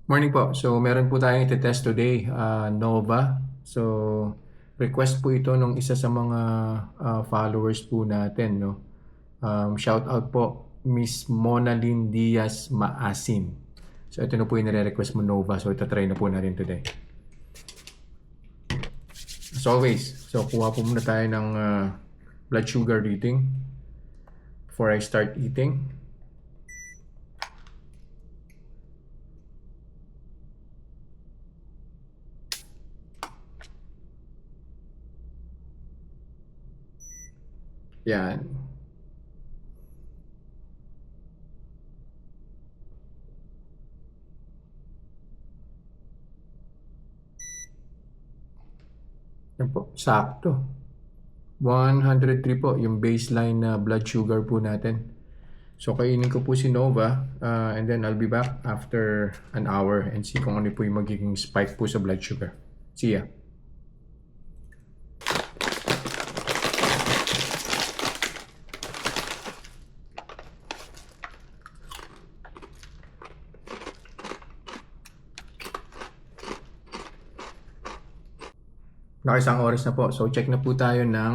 Morning po. So, meron po tayong ite-test today, Nova. So, request po ito ng isa sa mga followers po natin, no? Shout out po, Miss Monalyn Diaz Maasin. So, ito na po yung nire-request mo, Nova. So, ito-try na po natin today. As always, so kuha po muna tayo ng blood sugar reading before I start eating. Yan. Yan po, sakto. 103 po yung baseline na blood sugar po natin. So, kainin ko po si Nova and then I'll be back after an hour and see kung ano po yung magiging spike po sa blood sugar. See ya. Nakaisang oras na po. So, check na po tayo ng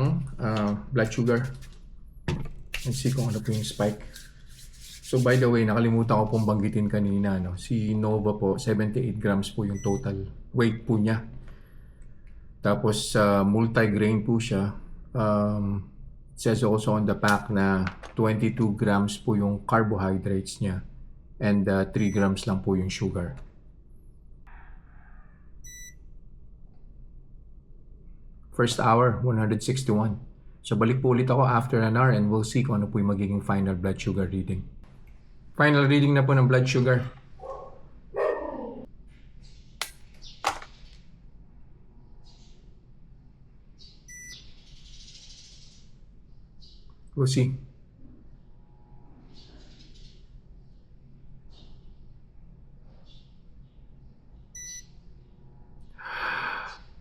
blood sugar. And see kung ano po yung spike. So, by the way, nakalimutan ko pong banggitin kanina. No? Si Nova po, 78 grams po yung total weight po niya. Tapos, multi-grain po siya. It says also on the pack na 22 grams po yung carbohydrates niya. And 3 grams lang po yung sugar. First hour, 161. So balik po ulit ako after an hour and we'll see kung ano po yung magiging final blood sugar reading. Final reading na po ng blood sugar. We'll see.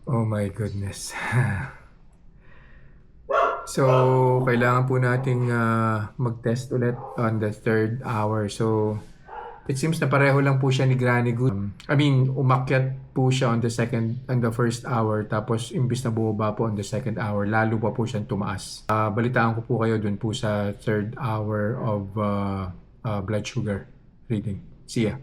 Oh my goodness. So, kailangan po nating mag-test ulit on the third hour. So, it seems na pareho lang po siya ni Granny Goose. Umakyat po siya on the first hour. Tapos, imbis na bumaba po on the second hour, lalo pa po siyang tumaas. Balitaan ko po kayo dun po sa third hour of blood sugar reading. See ya.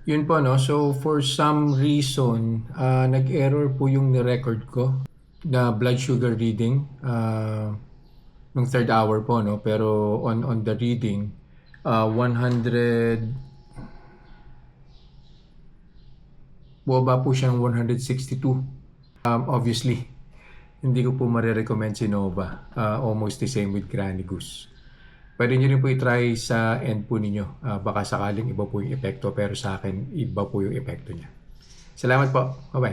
Yun po, no? So, for some reason, nag-error po yung ni-record ko na blood sugar reading ng third hour po, no? Pero on the reading, 100... Bumaba po siyang 162. Obviously, hindi ko po marirecommend si Nova. Almost the same with Granny Goose. Pwede nyo rin po i-try sa end po ninyo. Baka sakaling iba po yung epekto pero sa akin iba po yung epekto niya. Salamat po. Bye-bye.